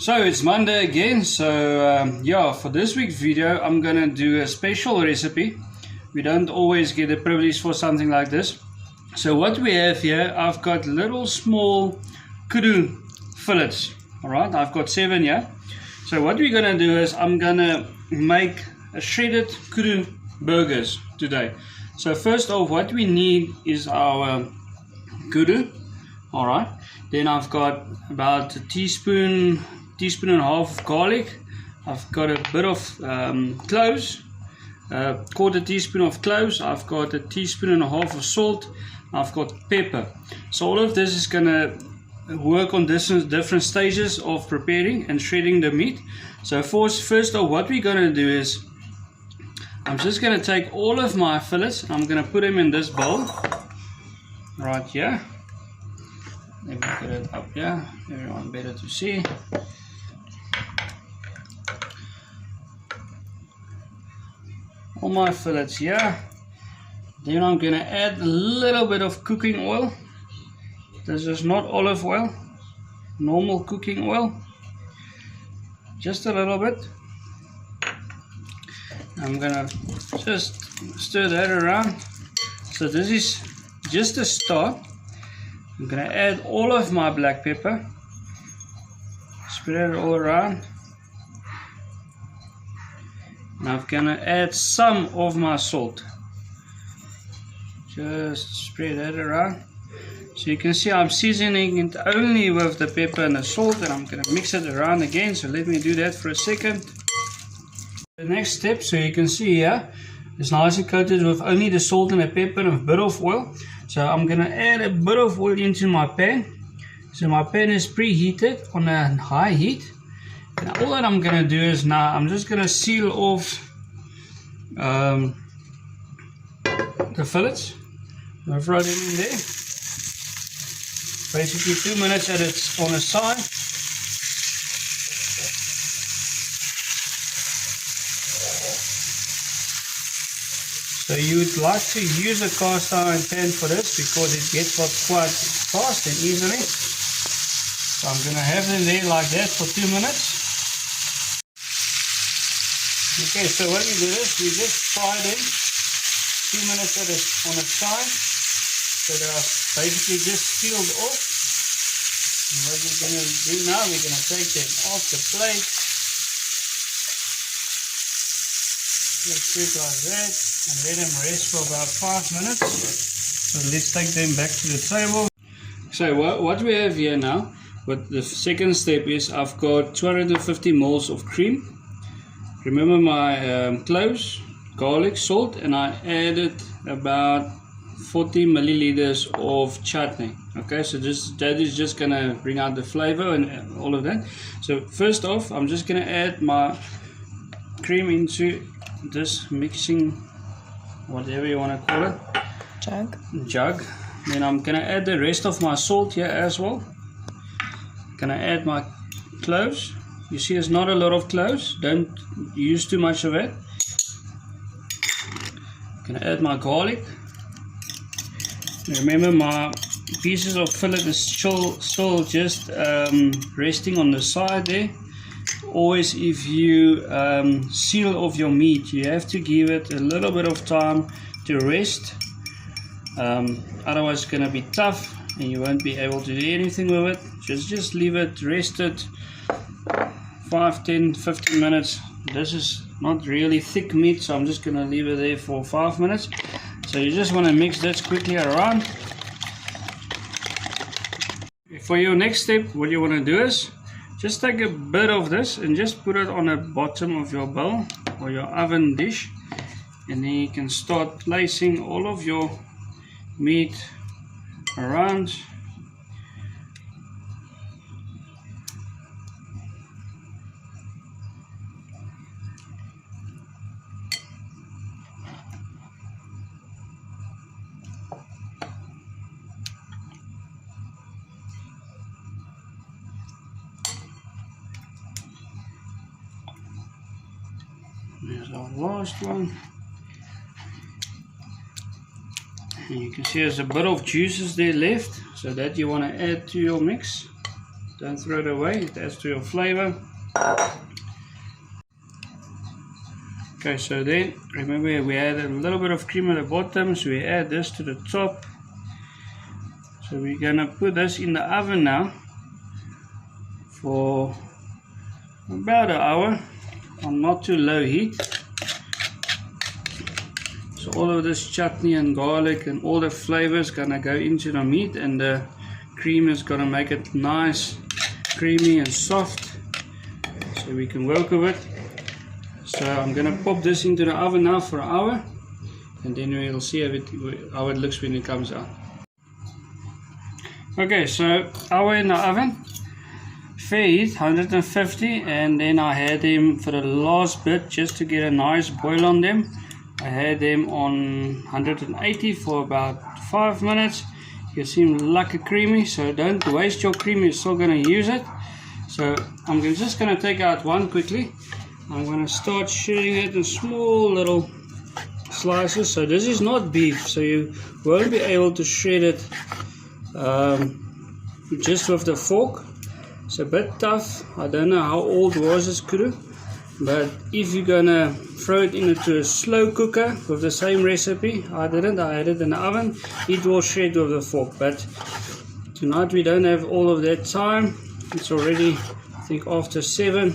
So it's Monday again, so yeah, for this week's video I'm gonna do a special recipe. We don't always get the privilege for something like this. So what we have here, I've got little small kudu fillets. Alright, I've got 7 here. So what we're gonna do is I'm gonna make a shredded kudu burgers today. So first off, what we need is our kudu. Alright, then I've got about a teaspoon and a half of garlic. I've got a bit of cloves, quarter teaspoon of cloves. I've got a teaspoon and a half of salt. I've got pepper. So all of this is gonna work on different stages of preparing and shredding the meat. So first off, what we're gonna do is I'm just gonna take all of my fillets. I'm gonna put them in this bowl right here. Let me get it up here, everyone better to see. All my fillets here. Then I'm gonna add a little bit of cooking oil. This is not olive oil, normal cooking oil. Just a little bit. I'm gonna just stir that around. So this is just a start. I'm gonna add all of my black pepper, spread it all around. And I'm gonna add some of my salt. Just spread that around. So you can see I'm seasoning it only with the pepper and the salt, and I'm gonna mix it around again. So let me do that for a second. The next step, so you can see here, it's nicely coated with only the salt and the pepper and a bit of oil. So I'm gonna add a bit of oil into my pan. So my pan is preheated on a high heat. And all that I'm gonna do is now I'm just gonna seal off the fillets. I'm gonna throw them in there. Basically 2 minutes at it's on a side. So you would like to use a cast iron pan for this because it gets hot quite fast and easily. So I'm going to have them there like that for 2 minutes. Okay, so when we do this, we just fry them 2 minutes on a side. So they are basically just peeled off. And what we're going to do now, we're going to take them off the plate. Let's do it like that and let them rest for about 5 minutes. So let's take them back to the table. So what we have here now, what the second step is, I've got 250 ml of cream. Remember my cloves, garlic, salt, and I added about 40 milliliters of chutney. Okay, so that is just gonna bring out the flavor and all of that. So first off, I'm just gonna add my cream into this mixing, whatever you want to call it, jug. Then I'm gonna add the rest of my salt here as well. Gonna add my cloves. You see there's not a lot of cloves, don't use too much of it. Gonna add my garlic. Remember my pieces of fillet is still just resting on the side there. Always, if you seal off your meat, you have to give it a little bit of time to rest. Otherwise it's going to be tough and you won't be able to do anything with it. Just leave it rested 5, 10, 15 minutes. This is not really thick meat, so I'm just going to leave it there for 5 minutes. So you just want to mix this quickly around. For your next step, what you want to do is just take a bit of this and just put it on the bottom of your bowl or your oven dish, and then you can start placing all of your meat around. There's our last one. And you can see there's a bit of juices there left, so that you want to add to your mix. Don't throw it away, it adds to your flavor. Okay, so then remember we add a little bit of cream at the bottom, so we add this to the top. So we're gonna put this in the oven now for about an hour on not too low heat. So all of this chutney and garlic and all the flavors gonna go into the meat, and the cream is gonna make it nice, creamy and soft, so we can work with it. So I'm gonna pop this into the oven now for an hour, and then we'll see how it looks when it comes out. Okay, so hour in the oven, fair heat 150, and then I had them for the last bit just to get a nice boil on them. I had them on 180 for about 5 minutes. You seem like a creamy, so don't waste your cream, you're still gonna use it. So I'm just gonna take out one quickly. I'm gonna start shredding it in small little slices. So this is not beef, so you won't be able to shred it just with the fork. It's a bit tough. I don't know how old was this kudu, but if you're gonna throw it into a slow cooker with the same recipe, I didn't, I had it in the oven, it will shred with the fork. But tonight we don't have all of that time. It's already, I think, after 7.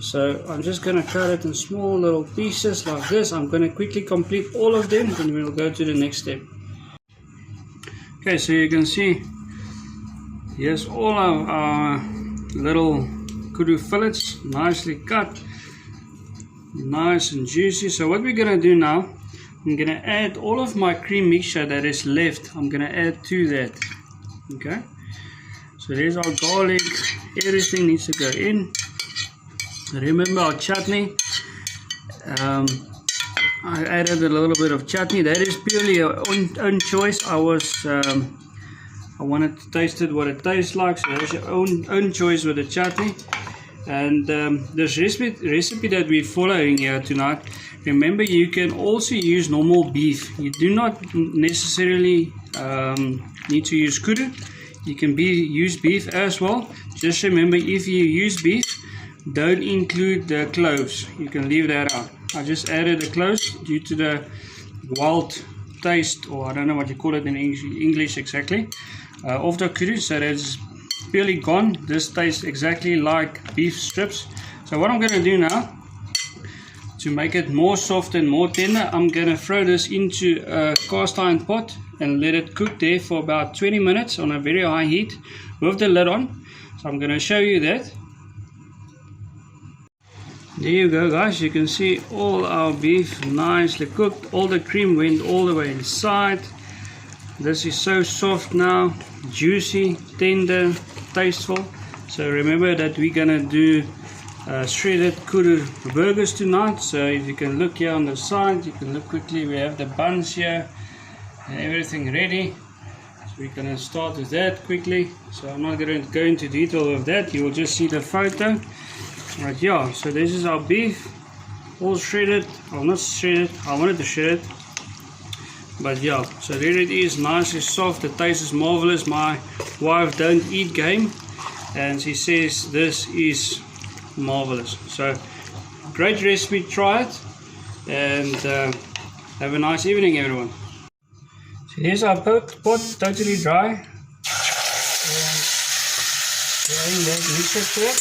So I'm just gonna cut it in small little pieces like this. I'm gonna quickly complete all of them, then we'll go to the next step. Okay, so you can see here's all of our little kudu fillets, nicely cut, nice and juicy. So what we're gonna do now, I'm gonna add all of my cream mixture that is left. I'm gonna add to that. Okay, so there's our garlic, everything needs to go in. Remember our chutney, I added a little bit of chutney. That is purely your own choice. I wanted to taste it what it tastes like, so that's your own choice with the chutney. And this recipe that we're following here tonight, remember you can also use normal beef. You do not necessarily need to use kudu. You can use beef as well. Just remember, if you use beef, don't include the cloves. You can leave that out. I just added the cloves due to the wild taste, or I don't know what you call it in English exactly, of the kudu, so that's purely gone. This tastes exactly like beef strips. So what I'm going to do now, to make it more soft and more tender, I'm going to throw this into a cast iron pot and let it cook there for about 20 minutes on a very high heat with the lid on. So I'm going to show you that. There you go, guys, you can see all our beef nicely cooked. All the cream went all the way inside. This is so soft now, juicy, tender, tasteful. So remember that we're gonna do shredded Kudu burgers tonight. So if you can look here on the side, you can look quickly, we have the buns here and everything ready. So we're gonna start with that quickly. So I'm not going to go into detail of that, you will just see the photo. Right, yeah, so this is our beef, all shredded. Well, not shredded, I wanted to shred it, but yeah, so there it is, nicely soft. The taste is marvelous. My wife don't eat game and she says this is marvelous. So great recipe, try it, and have a nice evening, everyone. So here's our pot, totally dry, and adding that mixture to it.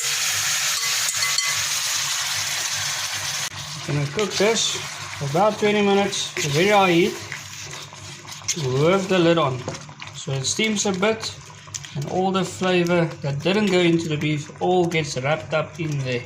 Gonna cook this for about 20 minutes to very high heat with the lid on, so it steams a bit and all the flavor that didn't go into the beef all gets wrapped up in there.